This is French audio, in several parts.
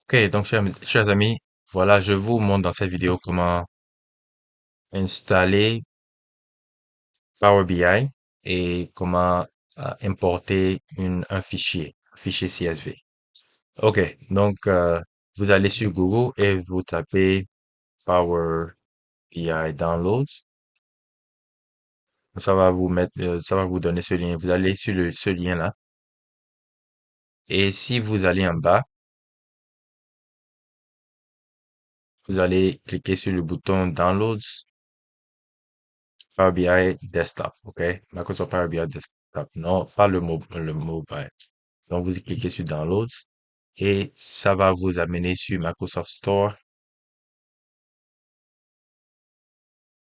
Ok, donc chers amis, voilà, je vous montre dans cette vidéo comment installer Power BI et comment importer un fichier CSV. Ok, donc vous allez sur Google et vous tapez Power BI Downloads. Ça va vous donner ce lien. Vous allez sur ce lien-là et si vous allez en bas, vous allez cliquer sur le bouton Downloads Power BI Desktop, ok? Microsoft Power BI Desktop, non, pas le mobile. Donc, vous cliquez sur Downloads et ça va vous amener sur Microsoft Store.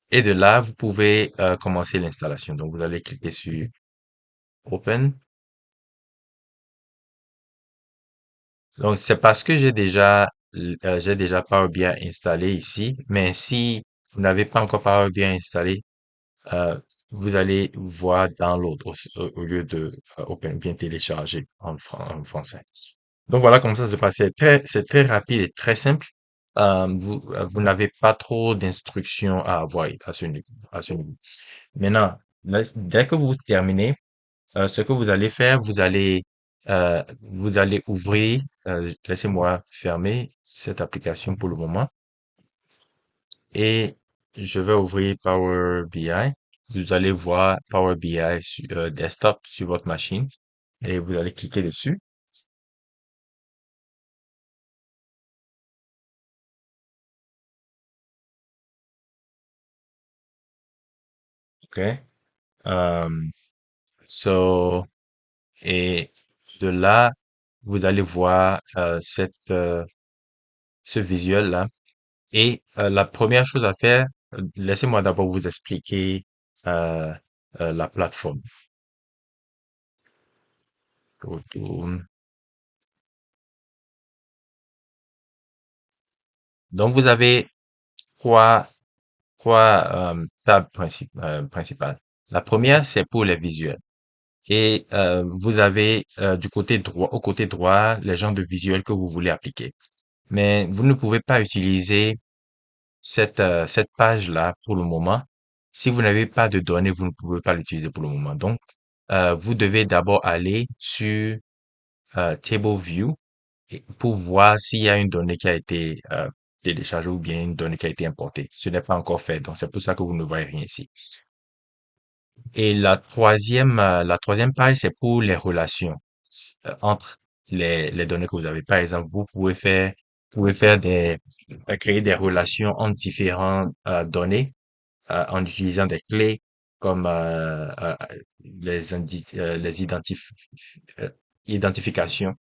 Et de là, vous pouvez commencer l'installation. Donc, vous allez cliquer sur Open. Donc, c'est parce que j'ai déjà Power BI installé ici. Mais si vous n'avez pas encore Power BI installé, euh, vous allez voir Download au lieu de Open, bien télécharger en français. Donc voilà comment ça se passe. C'est très rapide et très simple. Vous n'avez pas trop d'instructions à avoir à ce niveau. Maintenant, dès que vous terminez, ce que vous allez faire, vous allez ouvrir, laissez-moi fermer cette application pour le moment et je vais ouvrir Power BI. Vous allez voir Power BI desktop sur votre machine et vous allez cliquer dessus. OK? Um, so, et de là, vous allez voir ce visuel-là. Et la première chose à faire, laissez-moi d'abord vous expliquer euh, la plateforme. Retourne. Donc, vous avez trois, trois tables principales. La première, c'est pour les visuels. Et vous avez au côté droit, les genres de visuels que vous voulez appliquer. Mais vous ne pouvez pas utiliser cette page-là pour le moment. Si vous n'avez pas de données, vous ne pouvez pas l'utiliser pour le moment. Donc, vous devez d'abord aller sur Table View pour voir s'il y a une donnée qui a été téléchargée ou bien une donnée qui a été importée. Ce n'est pas encore fait, donc c'est pour ça que vous ne voyez rien ici. Et la troisième page, c'est pour les relations entre les données que vous avez. Par exemple, vous pouvez faire créer des relations entre différentes données en utilisant des clés comme les identifications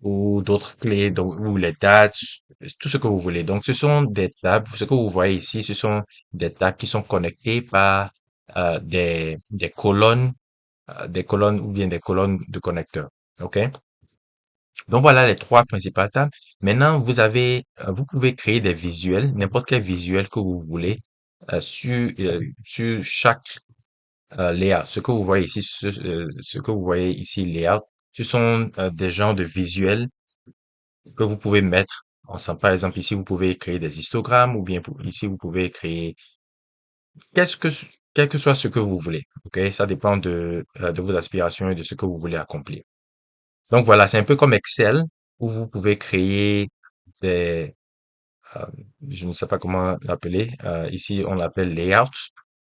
ou d'autres clés, donc, ou les dates, tout ce que vous voulez. Donc, ce sont des tables. Ce que vous voyez ici, ce sont des tables qui sont connectées par des colonnes ou bien des colonnes de connecteurs. OK? Donc, voilà les trois principales tables. Maintenant, vous pouvez créer des visuels, n'importe quel visuel que vous voulez, sur chaque layout. Ce que vous voyez ici, layout, ce sont des genres de visuels que vous pouvez mettre ensemble. Par exemple, ici, vous pouvez créer des histogrammes ou bien ici, vous pouvez créer qu'est-ce que, quel que soit ce que vous voulez. OK? Ça dépend de vos aspirations et de ce que vous voulez accomplir. Donc voilà, c'est un peu comme Excel où vous pouvez créer des, euh, je ne sais pas comment l'appeler. Ici, on l'appelle layout.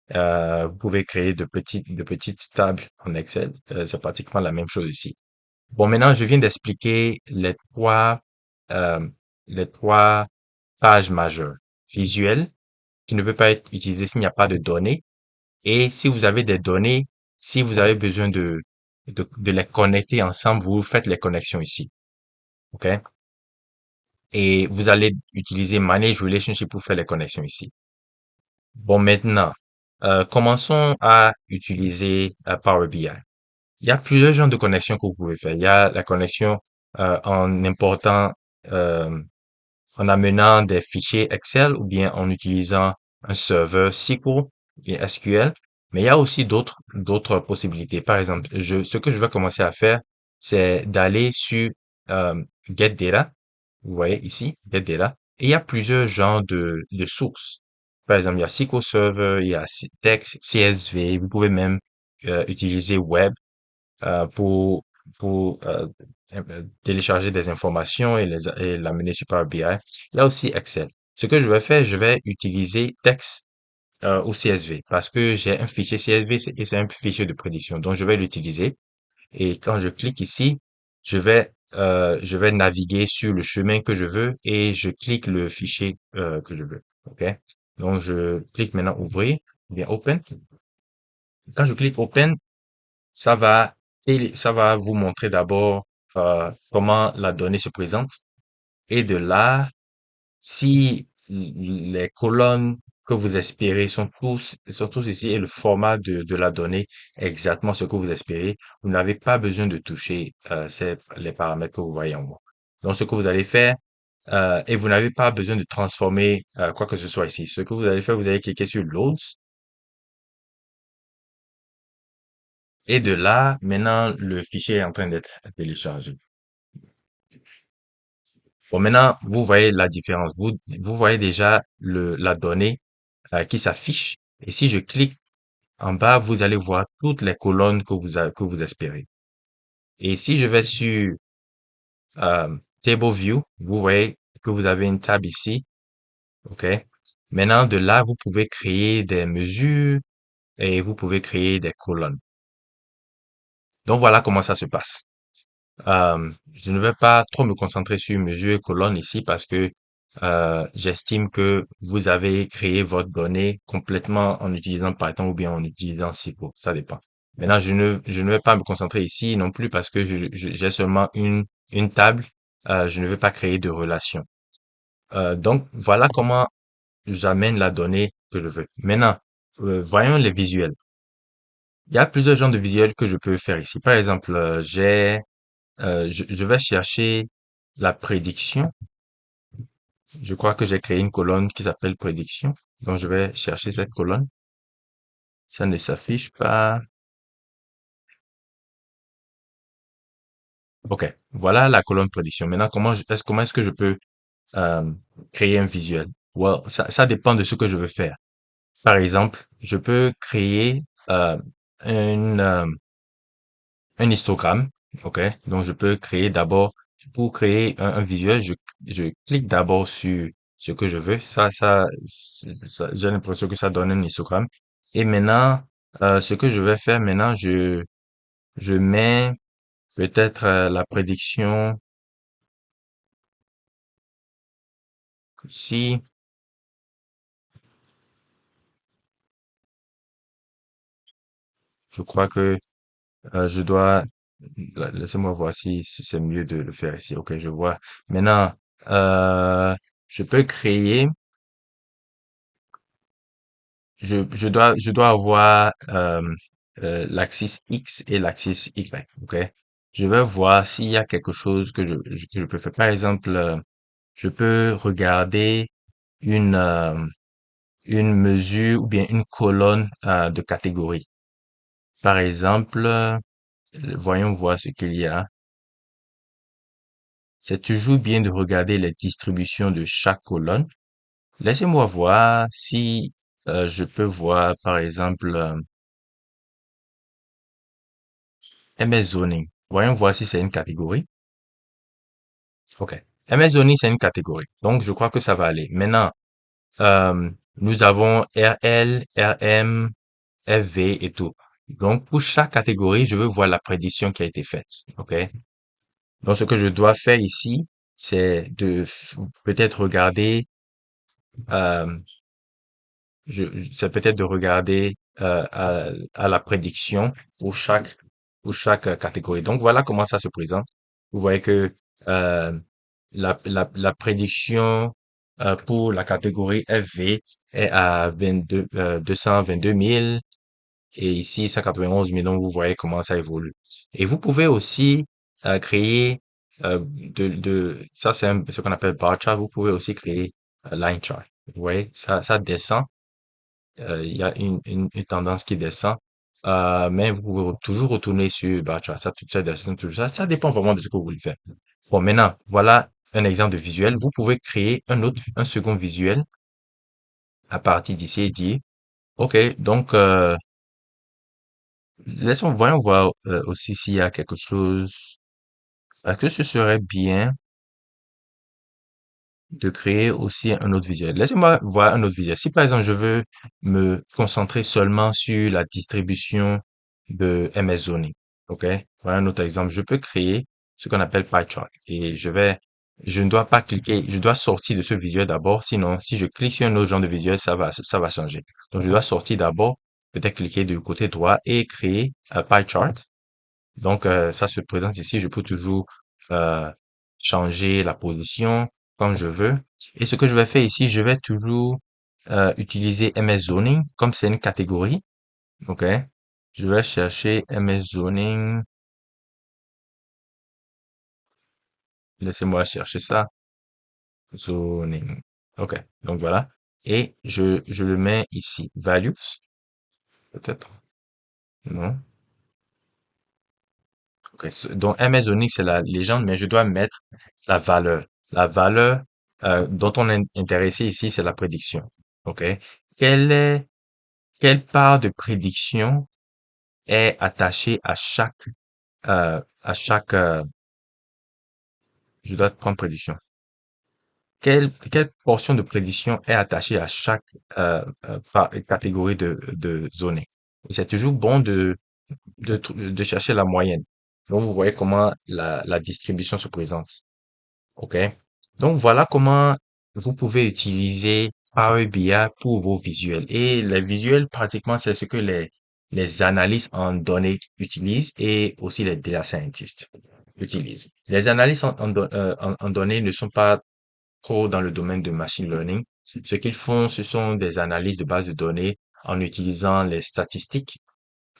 Vous pouvez créer de petites tables en Excel. C'est pratiquement la même chose ici. Bon, maintenant, je viens d'expliquer euh, les trois pages majeures. Visuel, qui ne peut pas être utilisé s'il n'y a pas de données. Et si vous avez des données, si vous avez besoin de les connecter ensemble, vous faites les connexions ici. OK? Et vous allez utiliser Manage Relationship pour faire les connexions ici. Bon, maintenant, commençons à utiliser Power BI. Il y a plusieurs genres de connexions que vous pouvez faire. Il y a la connexion en important, euh, en amenant des fichiers Excel ou bien en utilisant un serveur SQL ou bien SQL. Mais il y a aussi d'autres possibilités. Par exemple, ce que je vais commencer à faire, c'est d'aller sur Get Data Vous voyez ici, get data. Et il y a plusieurs genres de sources. Par exemple, il y a SQL Server, il y a Text, CSV. Vous pouvez même utiliser Web pour télécharger des informations et l'amener sur Power BI. Il y a aussi Excel. Ce que je vais faire, je vais utiliser Text ou CSV parce que j'ai un fichier CSV et c'est un fichier de prédiction. Donc, je vais l'utiliser. Et quand je clique ici, je vais naviguer sur le chemin que je veux et je clique le fichier que je veux. OK? Donc, je clique maintenant ouvrir, ou bien open. Quand je clique open, ça va vous montrer d'abord comment la donnée se présente. Et de là, si les colonnes que vous espérez sont tous ici et le format de la donnée est exactement ce que vous espérez, vous n'avez pas besoin de toucher les paramètres que vous voyez en haut. Donc, ce que vous allez faire, et vous n'avez pas besoin de transformer quoi que ce soit ici. Ce que vous allez faire, vous allez cliquer sur Loads et de là, maintenant, le fichier est en train d'être téléchargé. Bon, maintenant, vous voyez la différence. Vous voyez déjà la donnée qui s'affiche. Et si je clique en bas, vous allez voir toutes les colonnes que vous espérez. Et si je vais sur Table View, vous voyez que vous avez une table ici. OK? Maintenant, de là, vous pouvez créer des mesures et vous pouvez créer des colonnes. Donc, voilà comment ça se passe. Je ne vais pas trop me concentrer sur mesure et colonne ici parce que j'estime que vous avez créé votre donnée complètement en utilisant Python ou bien en utilisant SQL. Ça dépend. Maintenant, je ne vais pas me concentrer ici non plus parce que j'ai seulement une table. Je ne veux pas créer de relation. Donc, voilà comment j'amène la donnée que je veux. Maintenant, voyons les visuels. Il y a plusieurs genres de visuels que je peux faire ici. Par exemple, je vais chercher la prédiction. Je crois que j'ai créé une colonne qui s'appelle prédiction. Donc, je vais chercher cette colonne. Ça ne s'affiche pas. OK. Voilà la colonne prédiction. Maintenant, comment est-ce que je peux euh, créer un visuel? Well, ça dépend de ce que je veux faire. Par exemple, je peux créer une, euh, un histogramme. OK. Donc, je peux créer d'abord, pour créer un visuel, je clique d'abord sur ce que je veux. J'ai l'impression que ça donne un histogramme. Et maintenant, ce que je vais faire maintenant, je mets peut-être la prédiction ici. Je crois que je dois, laissez-moi voir si c'est mieux de le faire ici. OK, je vois. Maintenant, euh, je peux créer. Je dois avoir l'axis X et l'axis Y, ok? Je vais voir s'il y a quelque chose que je peux faire. Par exemple, je peux regarder une, euh, une mesure ou bien une colonne de catégorie. Par exemple, voyons voir ce qu'il y a. C'est toujours bien de regarder les distributions de chaque colonne. Laissez-moi voir si je peux voir, par exemple, MS Zoning. Voyons voir si c'est une catégorie. OK. MS Zoning, c'est une catégorie. Donc, je crois que ça va aller. Maintenant, nous avons RL, RM, FV et tout. Donc, pour chaque catégorie, je veux voir la prédiction qui a été faite. OK. Donc, ce que je dois faire ici, c'est peut-être regarder, euh, c'est peut-être de regarder à la prédiction pour chaque catégorie. Donc voilà comment ça se présente. Vous voyez que euh, la prédiction pour la catégorie FV est à 222 000 et ici 191 000. Donc vous voyez comment ça évolue. Et vous pouvez aussi créer ça c'est ce qu'on appelle bar chart. Vous pouvez aussi créer line chart. Vous voyez, ça descend il y a une tendance qui descend. Mais vous pouvez toujours retourner sur Bartra. Ça, tout ça descend, tout ça. Ça dépend vraiment de ce que vous voulez faire. Bon, maintenant, voilà un exemple de visuel, vous pouvez créer un second visuel à partir d'ici et dire, OK, donc, voyons voir aussi s'il y a quelque chose. Est-ce que ce serait bien de créer aussi un autre visuel? Laissez-moi voir un autre visuel. Si par exemple je veux me concentrer seulement sur la distribution de MS Zoning, ok? Voilà un autre exemple. Je peux créer ce qu'on appelle pie chart et je ne dois pas cliquer, je dois sortir de ce visuel d'abord. Sinon, si je clique sur un autre genre de visuel, ça va changer. Donc, je dois sortir d'abord, peut-être cliquer du côté droit et créer un pie chart. Donc, ça se présente ici. Je peux toujours euh, changer la position comme je veux. Et ce que je vais faire ici, je vais toujours utiliser MS Zoning comme c'est une catégorie. OK? Je vais chercher MS Zoning. Laissez-moi chercher ça. Zoning. OK. Donc voilà. Et je le mets ici. Values, peut-être. Non. OK. Donc MS Zoning, c'est la légende, mais je dois mettre la valeur. La valeur dont on est intéressé ici, c'est la prédiction. OK? Quelle est, quelle part de prédiction est attachée à chaque, je dois prendre prédiction. Quelle portion de prédiction est attachée à chaque catégorie de zoning? Et c'est toujours bon de chercher la moyenne. Donc, vous voyez comment la distribution se présente. OK? Donc, voilà comment vous pouvez utiliser Power BI pour vos visuels. Et les visuels, pratiquement, c'est ce que les analystes en données utilisent et aussi les data scientists utilisent. Les analystes en données ne sont pas trop dans le domaine de machine learning. Ce qu'ils font, ce sont des analyses de base de données en utilisant les statistiques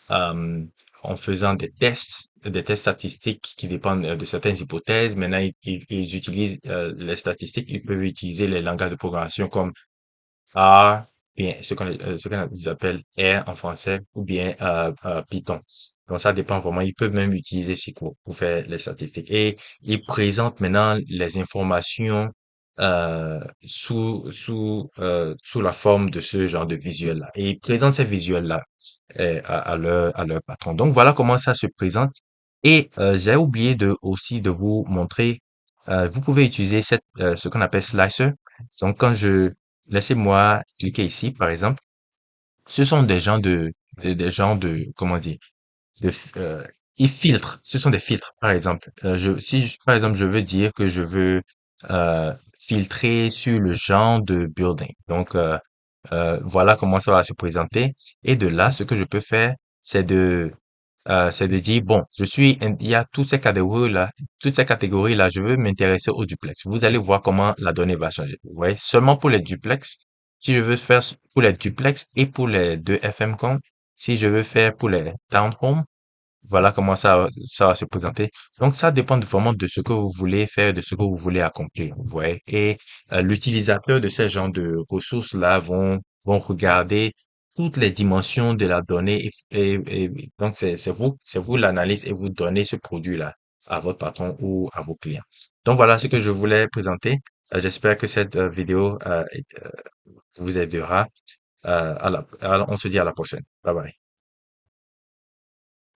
euh, en faisant des tests statistiques qui dépendent de certaines hypothèses. Maintenant, ils utilisent les statistiques, ils peuvent utiliser les langages de programmation comme R, bien, ce qu'on appelle R en français, ou bien Python. Donc, ça dépend vraiment. Ils peuvent même utiliser SQL pour faire les statistiques. Et ils présentent maintenant les informations sous la forme de ce genre de visuel-là. Et ils présentent ces visuels-là à leur patron. Donc, voilà comment ça se présente. Et j'ai oublié aussi de vous montrer, vous pouvez utiliser ce qu'on appelle Slicer. Donc, laissez-moi cliquer ici, par exemple. Ce sont des gens de, comment dire, de, ils filtrent. Ce sont des filtres, par exemple. Par exemple, je veux dire que je veux filtrer sur le genre de building. Donc, voilà comment ça va se présenter. Et de là, ce que je peux faire, c'est c'est de dire, bon, il y a toutes ces catégories-là, je veux m'intéresser au duplex. Vous allez voir comment la donnée va changer. Vous voyez, seulement pour les duplex, si je veux faire pour les duplex et pour les deux FM comptes, si je veux faire pour les townhomes, voilà comment ça va se présenter. Donc, ça dépend vraiment de ce que vous voulez faire, de ce que vous voulez accomplir. Vous voyez. Et l'utilisateur de ces genres de ressources-là vont regarder toutes les dimensions de la donnée. Et donc, c'est vous l'analyse et vous donnez ce produit-là à votre patron ou à vos clients. Donc, voilà ce que je voulais présenter. J'espère que cette vidéo vous aidera. On se dit à la prochaine. Bye bye.